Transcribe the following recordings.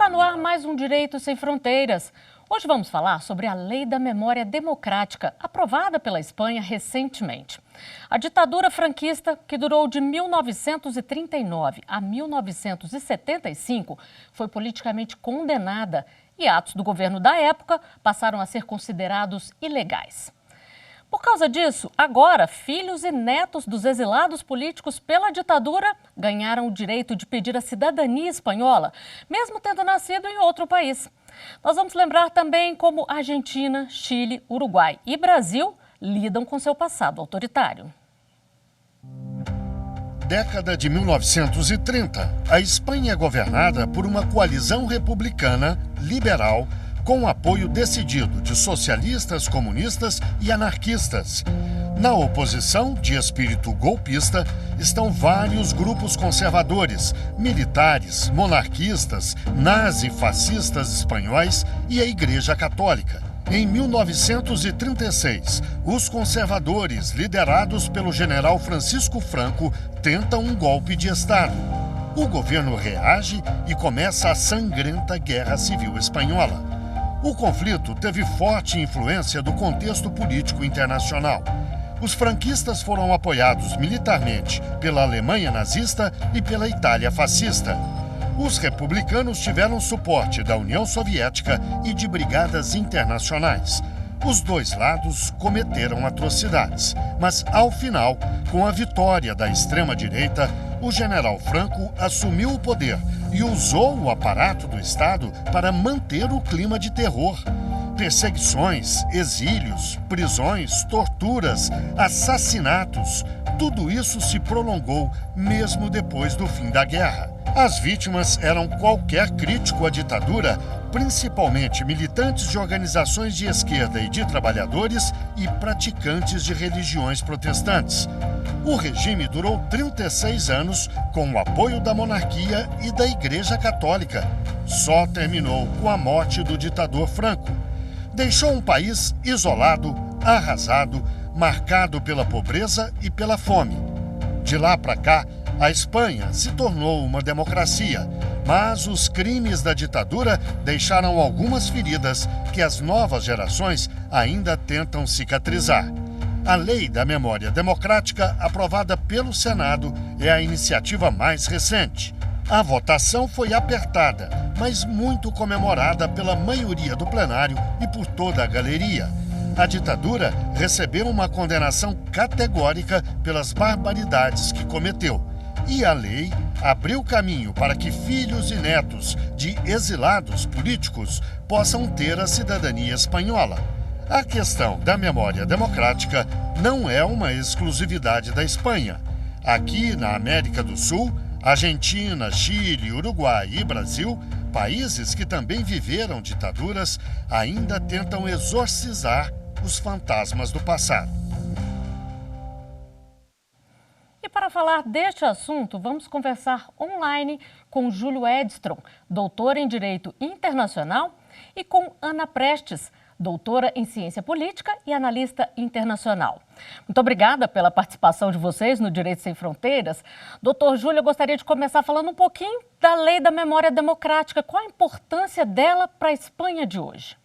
Está no ar mais um Direito Sem Fronteiras. Hoje vamos falar sobre a Lei da Memória Democrática, aprovada pela Espanha recentemente. A ditadura franquista, que durou de 1939 a 1975, foi politicamente condenada e atos do governo da época passaram a ser considerados ilegais. Por causa disso, agora, filhos e netos dos exilados políticos pela ditadura ganharam o direito de pedir a cidadania espanhola, mesmo tendo nascido em outro país. Nós vamos lembrar também como Argentina, Chile, Uruguai e Brasil lidam com seu passado autoritário. Década de 1930, a Espanha é governada por uma coalizão republicana, liberal, com apoio decidido de socialistas, comunistas e anarquistas. Na oposição, de espírito golpista, estão vários grupos conservadores, militares, monarquistas, nazi-fascistas espanhóis e a Igreja Católica. Em 1936, os conservadores, liderados pelo general Francisco Franco, tentam um golpe de Estado. O governo reage e começa a sangrenta Guerra Civil Espanhola. O conflito teve forte influência do contexto político internacional. Os franquistas foram apoiados militarmente pela Alemanha nazista e pela Itália fascista. Os republicanos tiveram suporte da União Soviética e de brigadas internacionais. Os dois lados cometeram atrocidades, mas, ao final, com a vitória da extrema-direita, o general Franco assumiu o poder e usou o aparato do Estado para manter o clima de terror. Perseguições, exílios, prisões, torturas, assassinatos, tudo isso se prolongou mesmo depois do fim da guerra. As vítimas eram qualquer crítico à ditadura, principalmente militantes de organizações de esquerda e de trabalhadores e praticantes de religiões protestantes. O regime durou 36 anos com o apoio da monarquia e da Igreja Católica. Só terminou com a morte do ditador Franco. Deixou um país isolado, arrasado, marcado pela pobreza e pela fome. De lá para cá, a Espanha se tornou uma democracia, mas os crimes da ditadura deixaram algumas feridas que as novas gerações ainda tentam cicatrizar. A Lei da Memória Democrática, aprovada pelo Senado, é a iniciativa mais recente. A votação foi apertada, mas muito comemorada pela maioria do plenário e por toda a galeria. A ditadura recebeu uma condenação categórica pelas barbaridades que cometeu. E a lei abriu caminho para que filhos e netos de exilados políticos possam ter a cidadania espanhola. A questão da memória democrática não é uma exclusividade da Espanha. Aqui na América do Sul, Argentina, Chile, Uruguai e Brasil, países que também viveram ditaduras, ainda tentam exorcizar os fantasmas do passado. E para falar deste assunto, vamos conversar online com Júlio Edstrom, doutor em Direito Internacional, e com Ana Prestes, doutora em Ciência Política e analista internacional. Muito obrigada pela participação de vocês no Direito Sem Fronteiras. Doutor Júlio, eu gostaria de começar falando um pouquinho da Lei da Memória Democrática. Qual a importância dela para a Espanha de hoje?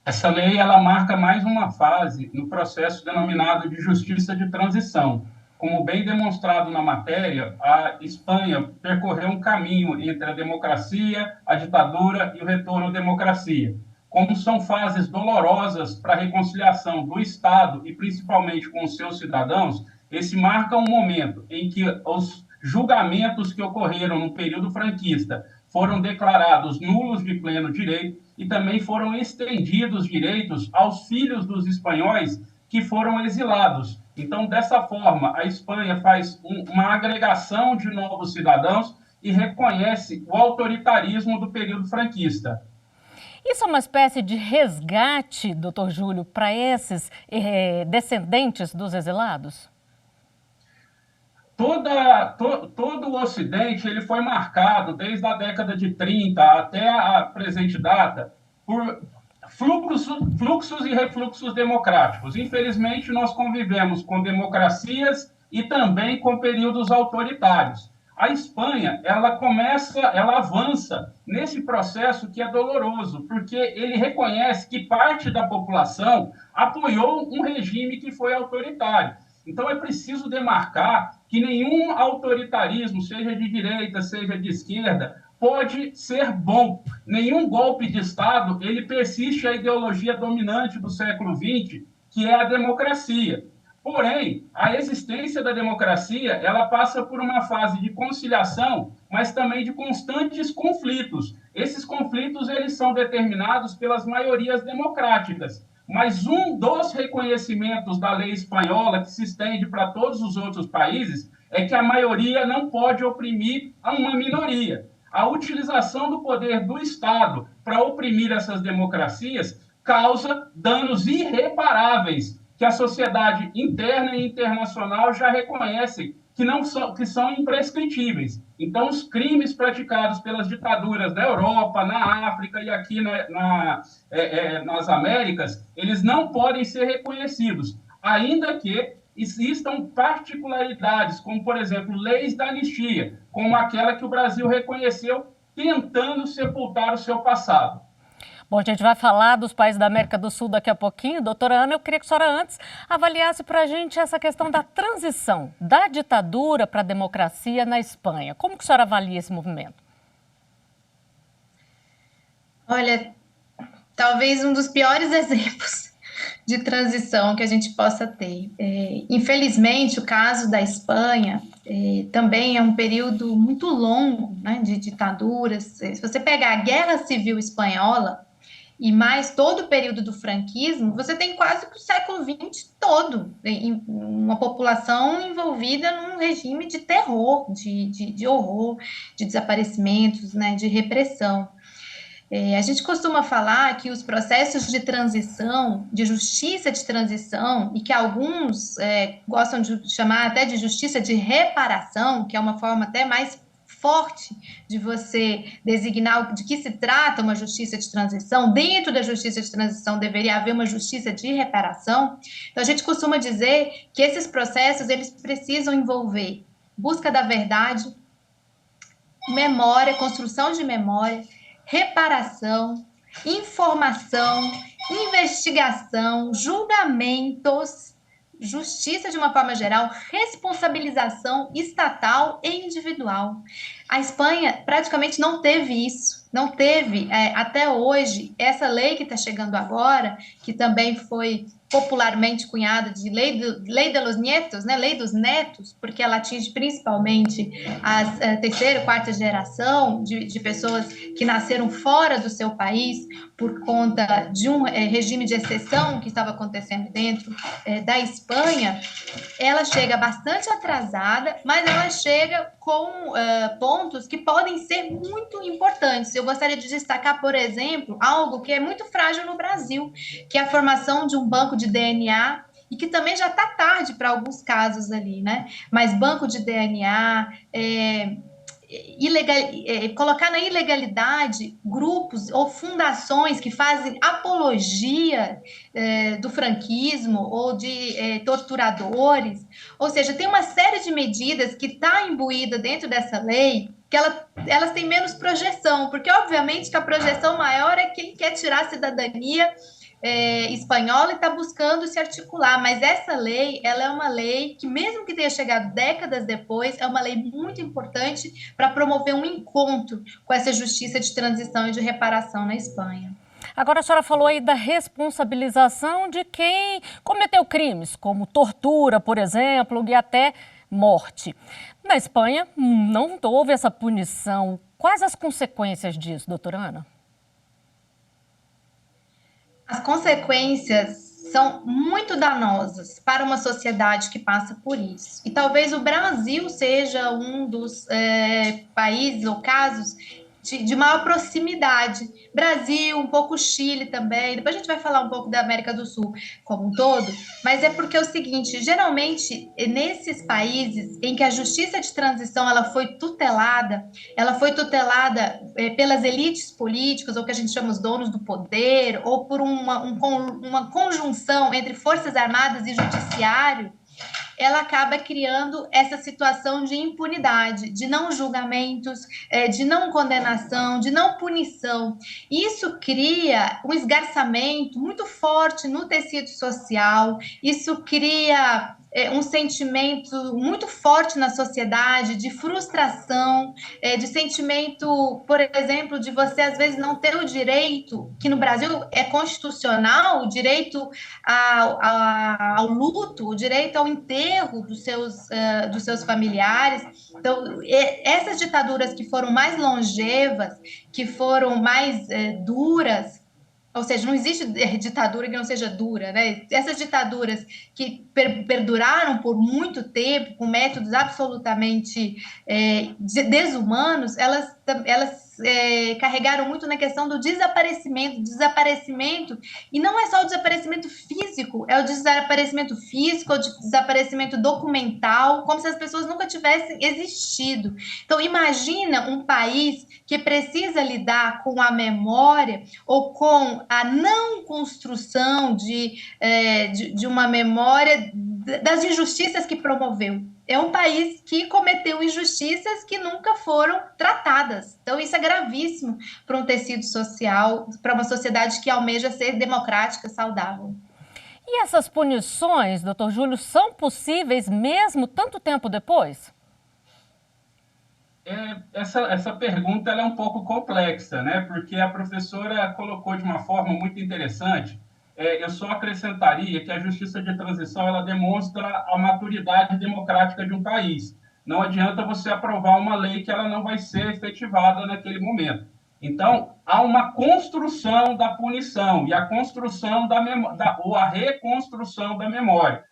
Essa lei ela marca mais uma fase no processo denominado de justiça de transição. Como bem demonstrado na matéria, a Espanha percorreu um caminho entre a democracia, a ditadura e o retorno à democracia. Como são fases dolorosas para a reconciliação do Estado e principalmente com os seus cidadãos, esse marca um momento em que os julgamentos que ocorreram no período franquista foram declarados nulos de pleno direito e também foram estendidos direitos aos filhos dos espanhóis que foram exilados. Então, dessa forma, a Espanha faz uma agregação de novos cidadãos e reconhece o autoritarismo do período franquista. Isso é uma espécie de resgate, doutor Júlio, para esses descendentes dos exilados? Todo o Ocidente ele foi marcado, desde a década de 30 até a presente data, por fluxos e refluxos democráticos. Infelizmente, nós convivemos com democracias e também com períodos autoritários. A Espanha, ela avança nesse processo que é doloroso, porque ele reconhece que parte da população apoiou um regime que foi autoritário. Então, é preciso demarcar que nenhum autoritarismo, seja de direita, seja de esquerda, pode ser bom. Nenhum golpe de Estado, ele persiste a ideologia dominante do século XX, que é a democracia. Porém, a existência da democracia, ela passa por uma fase de conciliação, mas também de constantes conflitos. Esses conflitos, eles são determinados pelas maiorias democráticas. Mas um dos reconhecimentos da lei espanhola, que se estende para todos os outros países, é que a maioria não pode oprimir uma minoria. A utilização do poder do Estado para oprimir essas democracias causa danos irreparáveis que a sociedade interna e internacional já reconhecem que são imprescritíveis. Então, os crimes praticados pelas ditaduras da Europa, na África e aqui nas Américas, eles não podem ser reconhecidos, ainda que existam particularidades, como, por exemplo, leis da anistia, como aquela que o Brasil reconheceu, tentando sepultar o seu passado. Bom, a gente vai falar dos países da América do Sul daqui a pouquinho. Doutora Ana, eu queria que a senhora antes avaliasse para a gente essa questão da transição da ditadura para a democracia na Espanha. Como que a senhora avalia esse movimento? Olha, talvez um dos piores exemplos de transição que a gente possa ter. Infelizmente, o caso da Espanha também é um período muito longo, né, de ditaduras. Se você pegar a Guerra Civil Espanhola e mais todo o período do franquismo, você tem quase que o século XX todo, uma população envolvida num regime de terror, de horror, de desaparecimentos, né, de repressão. A gente costuma falar que os processos de transição, de justiça de transição, e que alguns gostam de chamar até de justiça de reparação, que é uma forma até mais forte de você designar de que se trata uma justiça de transição. Dentro da justiça de transição deveria haver uma justiça de reparação. Então, a gente costuma dizer que esses processos, eles precisam envolver busca da verdade, memória, construção de memória, reparação, informação, investigação, julgamentos, justiça de uma forma geral, responsabilização estatal e individual. A Espanha praticamente não teve isso, não teve até hoje essa lei que está chegando agora, que também foi popularmente cunhada de lei de los nietos, né? Lei dos netos, porque ela atinge principalmente a terceira e quarta geração de pessoas que nasceram fora do seu país por conta de um regime de exceção que estava acontecendo dentro da Espanha. Ela chega bastante atrasada, mas ela chega com pontos que podem ser muito importantes. Eu gostaria de destacar, por exemplo, algo que é muito frágil no Brasil, que é a formação de um banco de DNA, e que também já está tarde para alguns casos ali, né? Mas banco de DNA, colocar na ilegalidade grupos ou fundações que fazem apologia do franquismo ou de torturadores, ou seja, tem uma série de medidas que está imbuída dentro dessa lei que elas têm menos projeção, porque obviamente que a projeção maior é quem quer tirar a cidadania espanhola e está buscando se articular, mas essa lei, ela é uma lei que, mesmo que tenha chegado décadas depois, é uma lei muito importante para promover um encontro com essa justiça de transição e de reparação na Espanha. Agora, a senhora falou aí da responsabilização de quem cometeu crimes, como tortura, por exemplo, e até morte. Na Espanha, não houve essa punição. Quais as consequências disso, doutora Ana? As consequências são muito danosas para uma sociedade que passa por isso. E talvez o Brasil seja um dos países ou casos de maior proximidade. Brasil, um pouco Chile também, depois a gente vai falar um pouco da América do Sul como um todo, mas é porque é o seguinte, geralmente, nesses países em que a justiça de transição ela foi tutelada pelas elites políticas, ou que a gente chama os donos do poder, ou por uma conjunção entre forças armadas e judiciário, ela acaba criando essa situação de impunidade, de não julgamentos, de não condenação, de não punição. Isso cria um esgarçamento muito forte no tecido social, isso cria um sentimento muito forte na sociedade de frustração, de sentimento, por exemplo, de você às vezes não ter o direito, que no Brasil é constitucional, o direito ao luto, o direito ao enterro dos seus familiares. Então, essas ditaduras que foram mais longevas, que foram mais duras, ou seja, não existe ditadura que não seja dura, né? Essas ditaduras que perduraram por muito tempo, com métodos absolutamente desumanos, elas carregaram muito na questão do desaparecimento, e não é só o desaparecimento físico, é o desaparecimento físico, o desaparecimento documental, como se as pessoas nunca tivessem existido. Então, imagina um país que precisa lidar com a memória ou com a não construção de uma memória das injustiças que promoveu. É um país que cometeu injustiças que nunca foram tratadas. Então, isso é gravíssimo para um tecido social, para uma sociedade que almeja ser democrática, saudável. E essas punições, doutor Júlio, são possíveis mesmo tanto tempo depois? Essa pergunta ela é um pouco complexa, né? Porque a professora colocou de uma forma muito interessante. Eu só acrescentaria que a justiça de transição ela demonstra a maturidade democrática de um país. Não adianta você aprovar uma lei que ela não vai ser efetivada naquele momento. Então, há uma construção da punição e a construção ou a reconstrução da memória.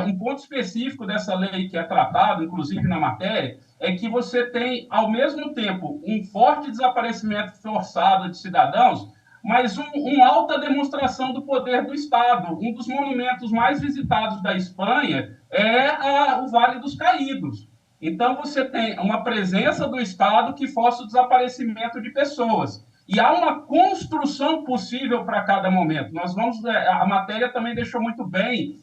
Um ponto específico dessa lei que é tratado, inclusive na matéria, é que você tem, ao mesmo tempo, um forte desaparecimento forçado de cidadãos, mas uma alta demonstração do poder do Estado. Um dos monumentos mais visitados da Espanha é o Vale dos Caídos. Então, você tem uma presença do Estado que força o desaparecimento de pessoas. E há uma construção possível para cada momento. A matéria também deixou muito bem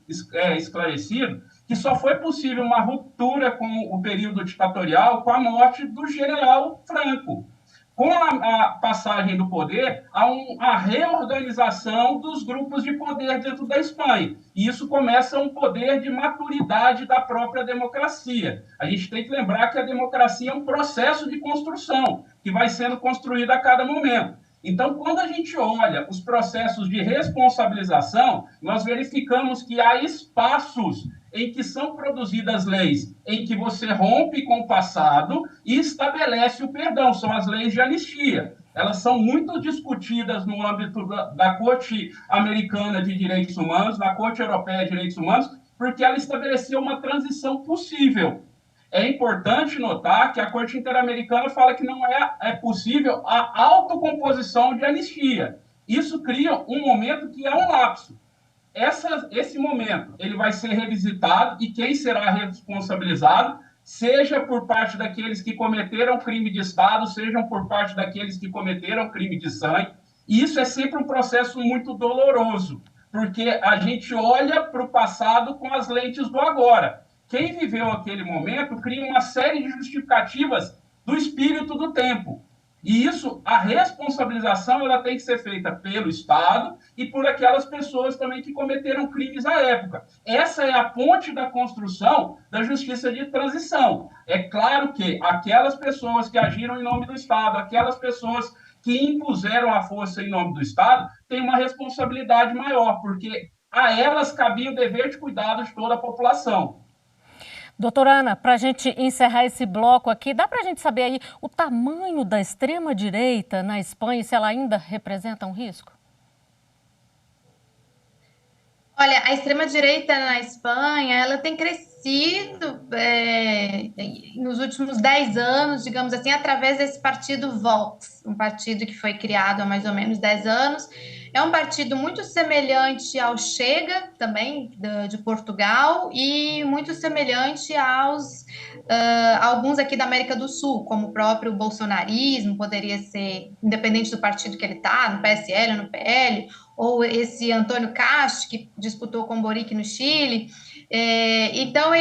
esclarecido que só foi possível uma ruptura com o período ditatorial com a morte do general Franco. Com a passagem do poder, há a reorganização dos grupos de poder dentro da Espanha. E isso começa um poder de maturidade da própria democracia. A gente tem que lembrar que a democracia é um processo de construção, que vai sendo construído a cada momento. Então, quando a gente olha os processos de responsabilização, nós verificamos que há espaços em que são produzidas leis em que você rompe com o passado e estabelece o perdão, são as leis de anistia. Elas são muito discutidas no âmbito da Corte Americana de Direitos Humanos, da Corte Europeia de Direitos Humanos, porque ela estabeleceu uma transição possível. É importante notar que a Corte Interamericana fala que não é possível a autocomposição de anistia. Isso cria um momento que é um lapso. Esse momento ele vai ser revisitado e quem será responsabilizado, seja por parte daqueles que cometeram crime de Estado, sejam por parte daqueles que cometeram crime de sangue. E isso é sempre um processo muito doloroso, porque a gente olha para o passado com as lentes do agora. Quem viveu aquele momento cria uma série de justificativas do espírito do tempo. E isso, a responsabilização, ela tem que ser feita pelo Estado e por aquelas pessoas também que cometeram crimes à época. Essa é a ponte da construção da justiça de transição. É claro que aquelas pessoas que agiram em nome do Estado, aquelas pessoas que impuseram a força em nome do Estado, têm uma responsabilidade maior, porque a elas cabia o dever de cuidado de toda a população. Doutora Ana, para a gente encerrar esse bloco aqui, dá para a gente saber aí o tamanho da extrema-direita na Espanha e se ela ainda representa um risco? Olha, a extrema-direita na Espanha, ela tem crescido nos últimos 10 anos, digamos assim, através desse partido Vox, um partido que foi criado há mais ou menos 10 anos, É um partido muito semelhante ao Chega, também, de Portugal, e muito semelhante aos alguns aqui da América do Sul, como o próprio bolsonarismo, poderia ser, independente do partido que ele está, no PSL, no PL, ou esse Antônio Cast, que disputou com o Boric no Chile. Então,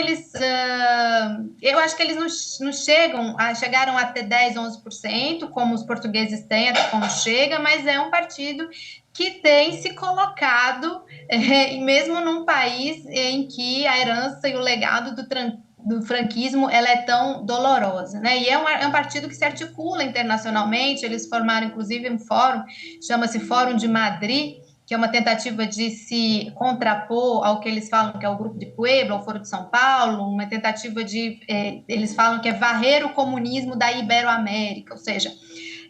eu acho que eles não chegaram a ter 10, 11%, como os portugueses têm, até como Chega, mas é um partido que tem se colocado, mesmo num país em que a herança e o legado do franquismo ela é tão dolorosa, né? E é um partido que se articula internacionalmente. Eles formaram, inclusive, um fórum, chama-se Fórum de Madrid, que é uma tentativa de se contrapor ao que eles falam que é o Grupo de Puebla, o Foro de São Paulo, uma tentativa de, eles falam que é varrer o comunismo da Iberoamérica, ou seja,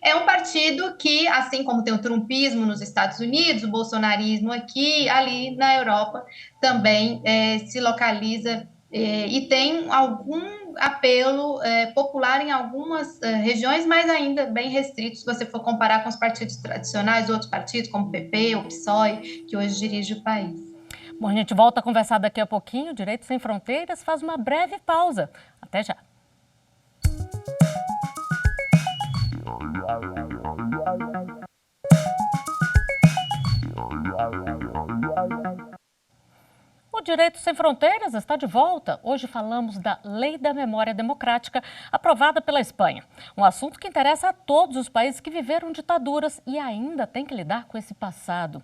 é um partido que, assim como tem o trumpismo nos Estados Unidos, o bolsonarismo aqui, ali na Europa, também se localiza e tem algum apelo popular em algumas regiões, mas ainda bem restrito se você for comparar com os partidos tradicionais, outros partidos como o PP, o PSOE, que hoje dirige o país. Bom, a gente volta a conversar daqui a pouquinho. Direito Sem Fronteiras faz uma breve pausa. Até já. O Direito Sem Fronteiras está de volta. Hoje falamos da Lei da Memória Democrática, aprovada pela Espanha. Um assunto que interessa a todos os países que viveram ditaduras e ainda têm que lidar com esse passado.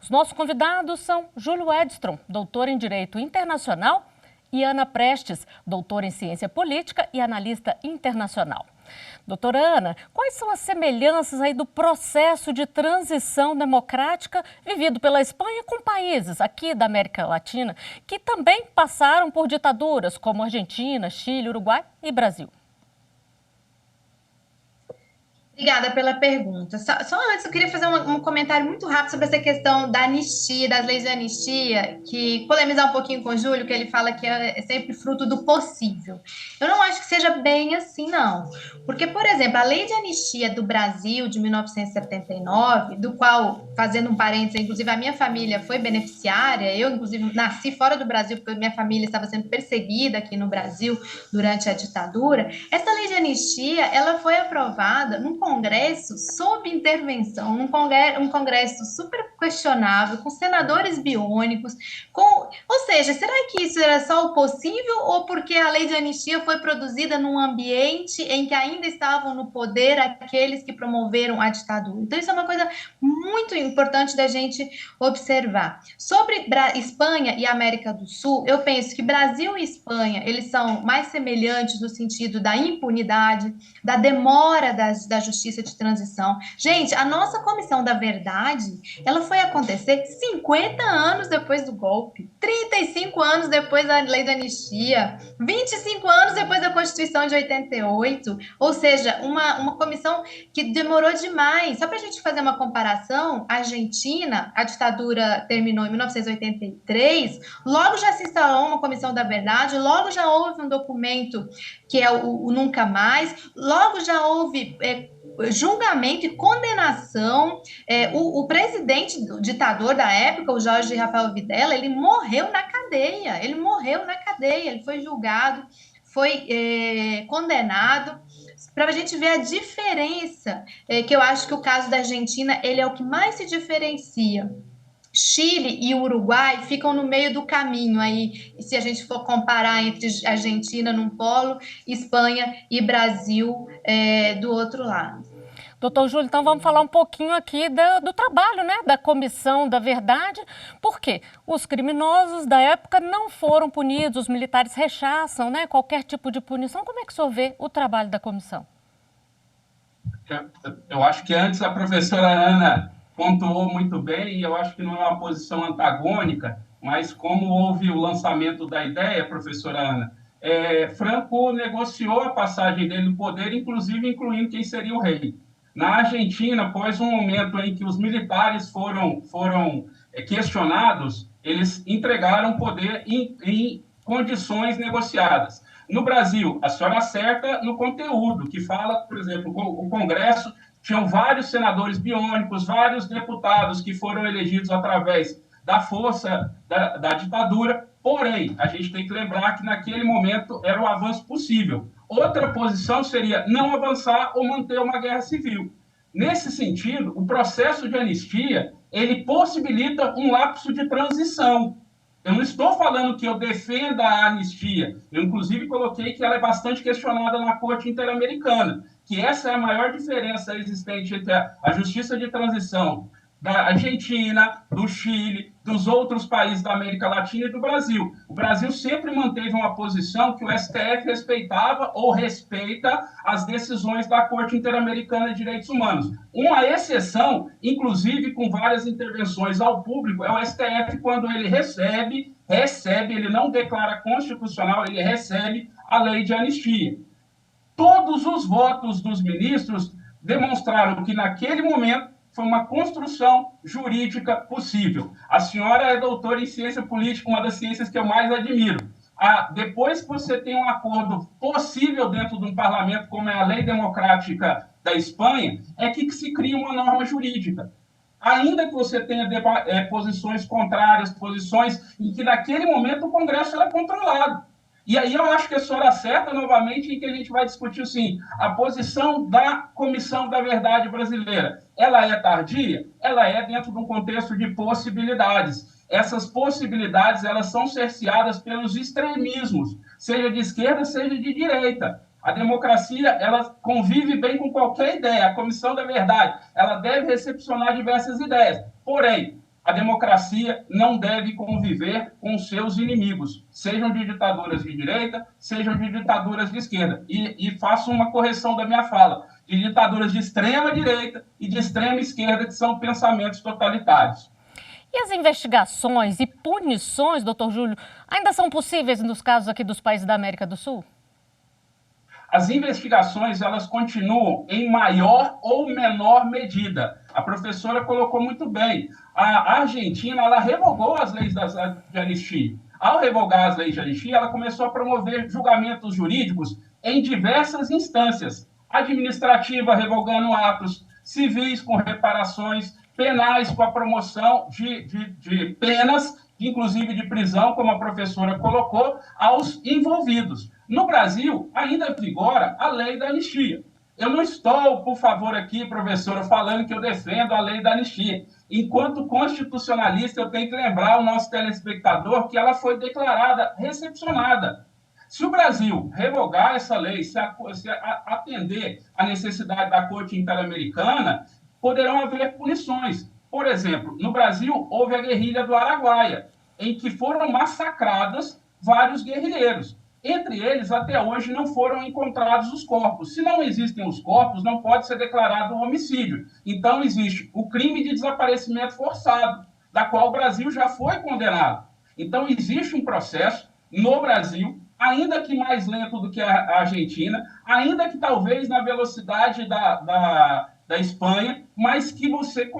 Os nossos convidados são Júlio Edstrom, doutor em Direito Internacional, e Ana Prestes, doutora em Ciência Política e analista internacional. Doutora Ana, quais são as semelhanças aí do processo de transição democrática vivido pela Espanha com países aqui da América Latina que também passaram por ditaduras como Argentina, Chile, Uruguai e Brasil? Obrigada pela pergunta. Só antes, eu queria fazer um comentário muito rápido sobre essa questão da anistia, das leis de anistia, que polemizar um pouquinho com o Júlio, que ele fala que é sempre fruto do possível. Eu não acho que seja bem assim, não. Porque, por exemplo, a lei de anistia do Brasil, de 1979, do qual, fazendo um parênteses, inclusive a minha família foi beneficiária, eu, inclusive, nasci fora do Brasil, porque minha família estava sendo perseguida aqui no Brasil durante a ditadura. Essa lei de anistia, ela foi aprovada num Congresso sob intervenção, um Congresso super questionável, com senadores biônicos, ou seja, será que isso era só o possível ou porque a lei de anistia foi produzida num ambiente em que ainda estavam no poder aqueles que promoveram a ditadura? Então isso é uma coisa muito importante da gente observar. Sobre Espanha e América do Sul, eu penso que Brasil e Espanha, eles são mais semelhantes no sentido da impunidade, da demora da justiça de transição. Gente, a nossa Comissão da Verdade, ela foi acontecer 50 anos depois do golpe, 35 anos depois da lei da anistia, 25 anos depois da Constituição de 88, ou seja, uma comissão que demorou demais. Só para a gente fazer uma comparação, a Argentina, a ditadura terminou em 1983, logo já se instalou uma Comissão da Verdade, logo já houve um documento que é o Nunca Mais, logo já houve julgamento e condenação. O presidente o ditador da época, o Jorge Rafael Videla, ele morreu na cadeia, ele foi julgado, foi condenado, para a gente ver a diferença, que eu acho que o caso da Argentina, ele é o que mais se diferencia. Chile e Uruguai ficam no meio do caminho aí, se a gente for comparar entre Argentina num polo, Espanha e Brasil do outro lado. Doutor Júlio, então vamos falar um pouquinho aqui do trabalho, né, da Comissão da Verdade. Por quê? Os criminosos da época não foram punidos, os militares rechaçam, né, qualquer tipo de punição. Como é que o senhor vê o trabalho da comissão? Eu acho que antes a professora Ana pontuou muito bem, e eu acho que não é uma posição antagônica, mas como houve o lançamento da ideia, professora Ana, Franco negociou a passagem dele no poder, inclusive incluindo quem seria o rei. Na Argentina, após um momento em que os militares foram questionados, eles entregaram o poder em condições negociadas. No Brasil, a senhora acerta no conteúdo, que fala, por exemplo, o Congresso tinham vários senadores biônicos, vários deputados que foram elegidos através da força da ditadura. Porém, a gente tem que lembrar que naquele momento era o avanço possível. Outra posição seria não avançar ou manter uma guerra civil. Nesse sentido, o processo de anistia, ele possibilita um lapso de transição. Eu não estou falando que eu defenda a anistia. Eu, inclusive, coloquei que ela é bastante questionada na Corte Interamericana, que essa é a maior diferença existente entre a justiça de transição da Argentina, do Chile, dos outros países da América Latina e do Brasil. O Brasil sempre manteve uma posição que o STF respeitava ou respeita as decisões da Corte Interamericana de Direitos Humanos. Uma exceção, inclusive com várias intervenções ao público, é o STF quando ele recebe, ele não declara constitucional, ele recebe a lei de anistia. Todos os votos dos ministros demonstraram que naquele momento foi uma construção jurídica possível. A senhora é doutora em ciência política, uma das ciências que eu mais admiro. Depois que você tem um acordo possível dentro de um parlamento, como é a lei democrática da Espanha, é que se cria uma norma jurídica. Ainda que você tenha posições contrárias, posições em que naquele momento o Congresso era controlado. E aí eu acho que a senhora acerta novamente em que a gente vai discutir, sim, a posição da Comissão da Verdade brasileira. Ela é tardia? Ela é dentro de um contexto de possibilidades. Essas possibilidades, elas são cerceadas pelos extremismos, seja de esquerda, seja de direita. A democracia, ela convive bem com qualquer ideia. A Comissão da Verdade, ela deve recepcionar diversas ideias. Porém, a democracia não deve conviver com seus inimigos, sejam de ditaduras de direita, sejam de ditaduras de esquerda. E faço uma correção da minha fala, de ditaduras de extrema direita e de extrema esquerda, que são pensamentos totalitários. E as investigações e punições, doutor Júlio, ainda são possíveis nos casos aqui dos países da América do Sul? As investigações, elas continuam em maior ou menor medida. A professora colocou muito bem. A Argentina, ela revogou as leis de anistia. Ao revogar as leis de anistia, ela começou a promover julgamentos jurídicos em diversas instâncias. Administrativa, revogando atos, civis com reparações, penais com a promoção de penas, inclusive de prisão, como a professora colocou, aos envolvidos. No Brasil, ainda vigora a lei da anistia. Eu não estou, por favor, aqui, professora, falando que eu defendo a lei da anistia. Enquanto constitucionalista, eu tenho que lembrar ao nosso telespectador que ela foi declarada recepcionada. Se o Brasil revogar essa lei, se atender à necessidade da Corte Interamericana, poderão haver punições. Por exemplo, no Brasil, houve a guerrilha do Araguaia, em que foram massacrados vários guerrilheiros. Entre eles, até hoje, não foram encontrados os corpos. Se não existem os corpos, não pode ser declarado um homicídio. Então, existe o crime de desaparecimento forçado, da qual o Brasil já foi condenado. Então, existe um processo no Brasil, ainda que mais lento do que a Argentina, ainda que talvez na velocidade da Espanha, mas que você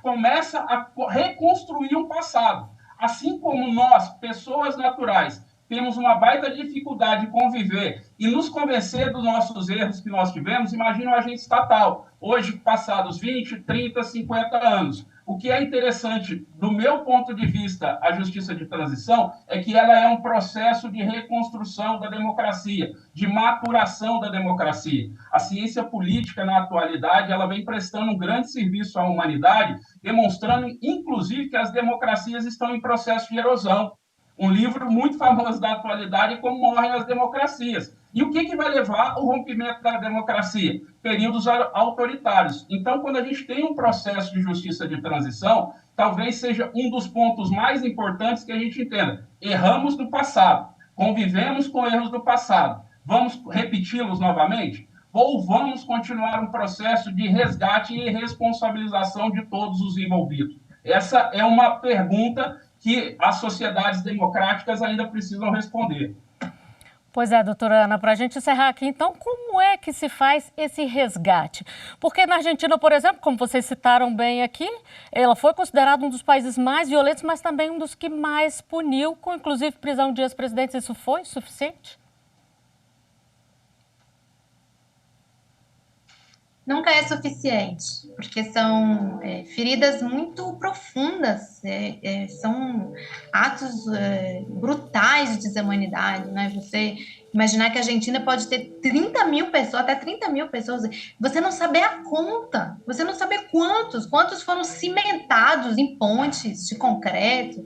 começa a reconstruir um passado. Assim como nós, pessoas naturais, temos uma baita dificuldade de conviver e nos convencer dos nossos erros que nós tivemos, imagina um agente estatal, hoje passados 20, 30, 50 anos. O que é interessante, do meu ponto de vista, a justiça de transição, é que ela é um processo de reconstrução da democracia, de maturação da democracia. A ciência política, na atualidade, ela vem prestando um grande serviço à humanidade, demonstrando, inclusive, que as democracias estão em processo de erosão. Um livro muito famoso da atualidade, Como Morrem as Democracias. E o que vai levar ao rompimento da democracia? Períodos autoritários. Então, quando a gente tem um processo de justiça de transição, talvez seja um dos pontos mais importantes que a gente entenda. Erramos no passado, convivemos com erros do passado. Vamos repeti-los novamente? Ou vamos continuar um processo de resgate e responsabilização de todos os envolvidos? Essa é uma pergunta que as sociedades democráticas ainda precisam responder. Pois é, doutora Ana, para a gente encerrar aqui, então, como é que se faz esse resgate? Porque na Argentina, por exemplo, como vocês citaram bem aqui, ela foi considerada um dos países mais violentos, mas também um dos que mais puniu, com inclusive prisão de ex-presidentes. Isso foi suficiente? nunca é suficiente, porque são feridas muito profundas, são atos brutais de desumanidade, né? Você imaginar que a Argentina pode ter 30 mil pessoas, até 30 mil pessoas, você não saber a conta, você não saber quantos foram cimentados em pontes de concreto.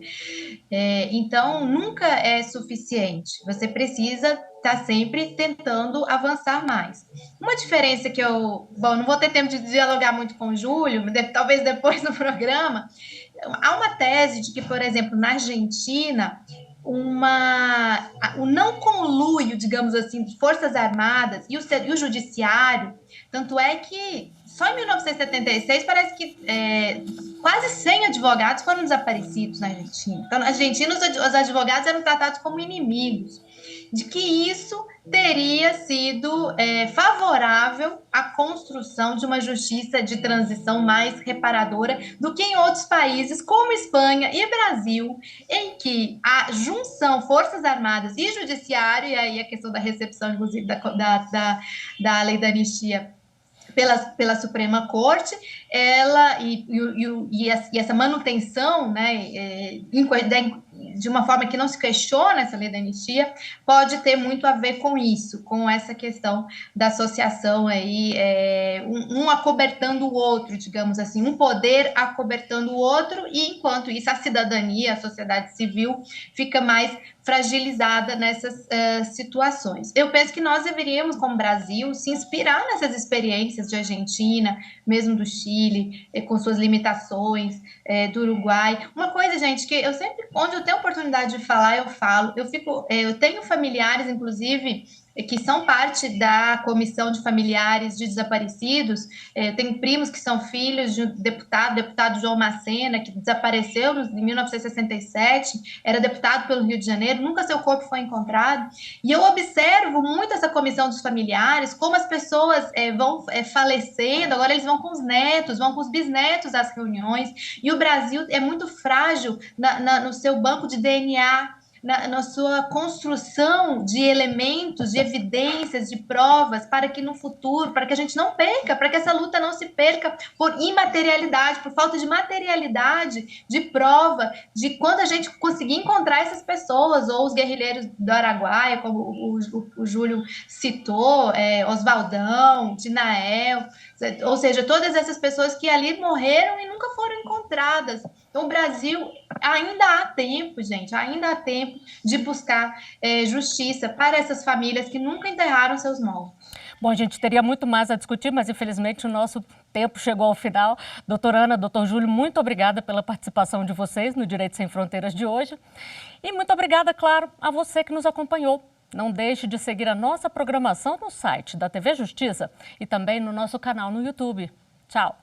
Então, nunca é suficiente. Você precisa estar sempre tentando avançar mais. Uma diferença que não vou ter tempo de dialogar muito com o Júlio, talvez depois no programa, há uma tese de que, por exemplo, na Argentina, o não conluio, digamos assim, de Forças Armadas e o Judiciário, tanto é que só em 1976 parece que quase 100 advogados foram desaparecidos na Argentina. Então, na Argentina, os advogados eram tratados como inimigos, de que isso teria sido favorável à construção de uma justiça de transição mais reparadora do que em outros países, como Espanha e Brasil, em que a junção Forças Armadas e Judiciário, e aí a questão da recepção, inclusive, da lei da anistia pela Suprema Corte, ela e essa manutenção, né, de uma forma que não se questiona essa lei da anistia, pode ter muito a ver com isso, com essa questão da associação aí, um acobertando o outro, digamos assim, um poder acobertando o outro, e enquanto isso a cidadania, a sociedade civil fica mais fragilizada nessas situações. Eu penso que nós deveríamos, como Brasil, se inspirar nessas experiências de Argentina, mesmo do Chile, com suas limitações, do Uruguai. Uma coisa, gente, que eu sempre, onde eu tenho oportunidade de falar, eu falo. Eu tenho familiares, inclusive, que são parte da comissão de familiares de desaparecidos. Eu tenho primos que são filhos de um deputado João Macena, que desapareceu em 1967, era deputado pelo Rio de Janeiro, nunca seu corpo foi encontrado. E eu observo muito essa comissão dos familiares, como as pessoas vão falecendo, agora eles vão com os netos, vão com os bisnetos às reuniões, e o Brasil é muito frágil no seu banco de DNA, na sua construção de elementos, de evidências, de provas, para que no futuro, para que a gente não perca, para que essa luta não se perca por imaterialidade, por falta de materialidade, de prova, de quando a gente conseguir encontrar essas pessoas, ou os guerrilheiros do Araguaia, como o Júlio citou, Oswaldão, Dinael, ou seja, todas essas pessoas que ali morreram e nunca foram encontradas. Então, o Brasil ainda há tempo, gente, ainda há tempo de buscar justiça para essas famílias que nunca enterraram seus mortos. Bom, a gente teria muito mais a discutir, mas infelizmente o nosso tempo chegou ao final. Doutora Ana, doutor Júlio, muito obrigada pela participação de vocês no Direito Sem Fronteiras de hoje. E muito obrigada, claro, a você que nos acompanhou. Não deixe de seguir a nossa programação no site da TV Justiça e também no nosso canal no YouTube. Tchau!